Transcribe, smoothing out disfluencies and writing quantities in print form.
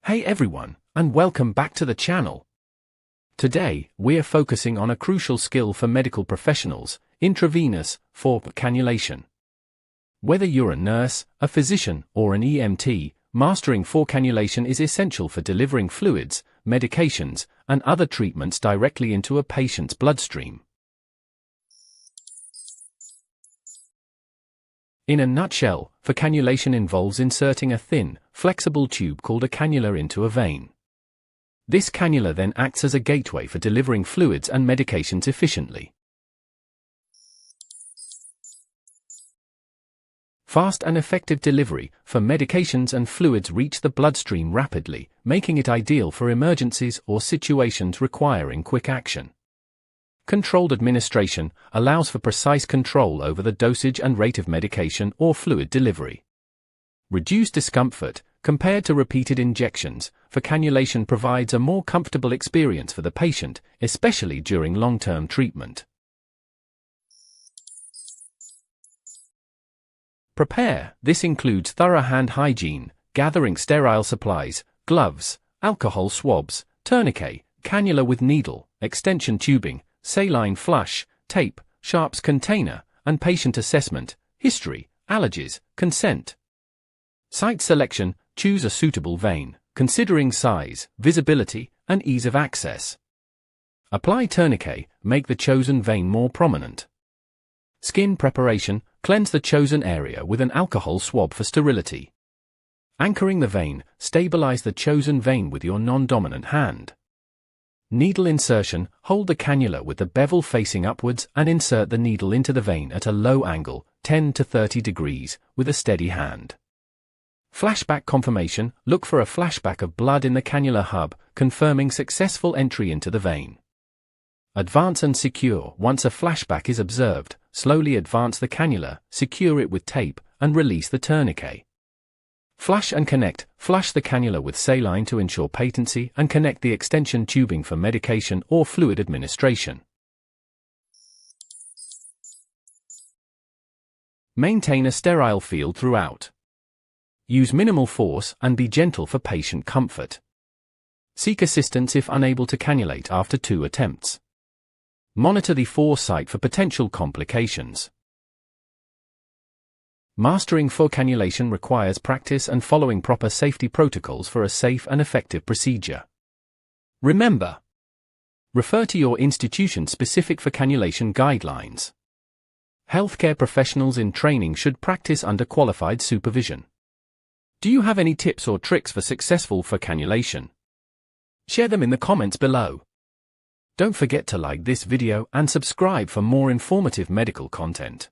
Hey everyone, and welcome back to the channel. Today, we're focusing on a crucial skill for medical professionals, intravenous, for cannulation. Whether you're a nurse, a physician, or an EMT, mastering cannulation is essential for delivering fluids, medications, and other treatments directly into a patient's bloodstream. In a nutshell, cannulation involves inserting a thin, flexible tube called a cannula into a vein. This cannula then acts as a gateway for delivering fluids and medications efficiently. Fast and effective delivery for medications and fluids reach the bloodstream rapidly, making it ideal for emergencies or situations requiring quick action. Controlled administration allows for precise control over the dosage and rate of medication or fluid delivery. Reduced discomfort, compared to repeated injections, cannulation provides a more comfortable experience for the patient, especially during long-term treatment. This includes thorough hand hygiene, gathering sterile supplies, gloves, alcohol swabs, tourniquet, cannula with needle, extension tubing, saline flush, tape, sharps container, and patient assessment, history, allergies, consent. Site selection: choose a suitable vein, considering size, visibility, and ease of access. Apply tourniquet, make the chosen vein more prominent. Skin preparation: cleanse the chosen area with an alcohol swab for sterility. Anchoring the vein: stabilize the chosen vein with your non-dominant hand. Needle insertion: hold the cannula with the bevel facing upwards and insert the needle into the vein at a low angle, 10 to 30 degrees, with a steady hand. Flashback confirmation: look for a flashback of blood in the cannula hub, confirming successful entry into the vein. Advance and secure: once a flashback is observed, slowly advance the cannula, secure it with tape, and release the tourniquet. Flush and connect: flush the cannula with saline to ensure patency and connect the extension tubing for medication or fluid administration. Maintain a sterile field throughout. Use minimal force and be gentle for patient comfort. Seek assistance if unable to cannulate after 2 attempts. Monitor the foresight for potential complications. Mastering cannulation requires practice and following proper safety protocols for a safe and effective procedure. Remember, refer to your institution's specific cannulation guidelines. Healthcare professionals in training should practice under qualified supervision. Do you have any tips or tricks for successful cannulation? Share them in the comments below. Don't forget to like this video and subscribe for more informative medical content.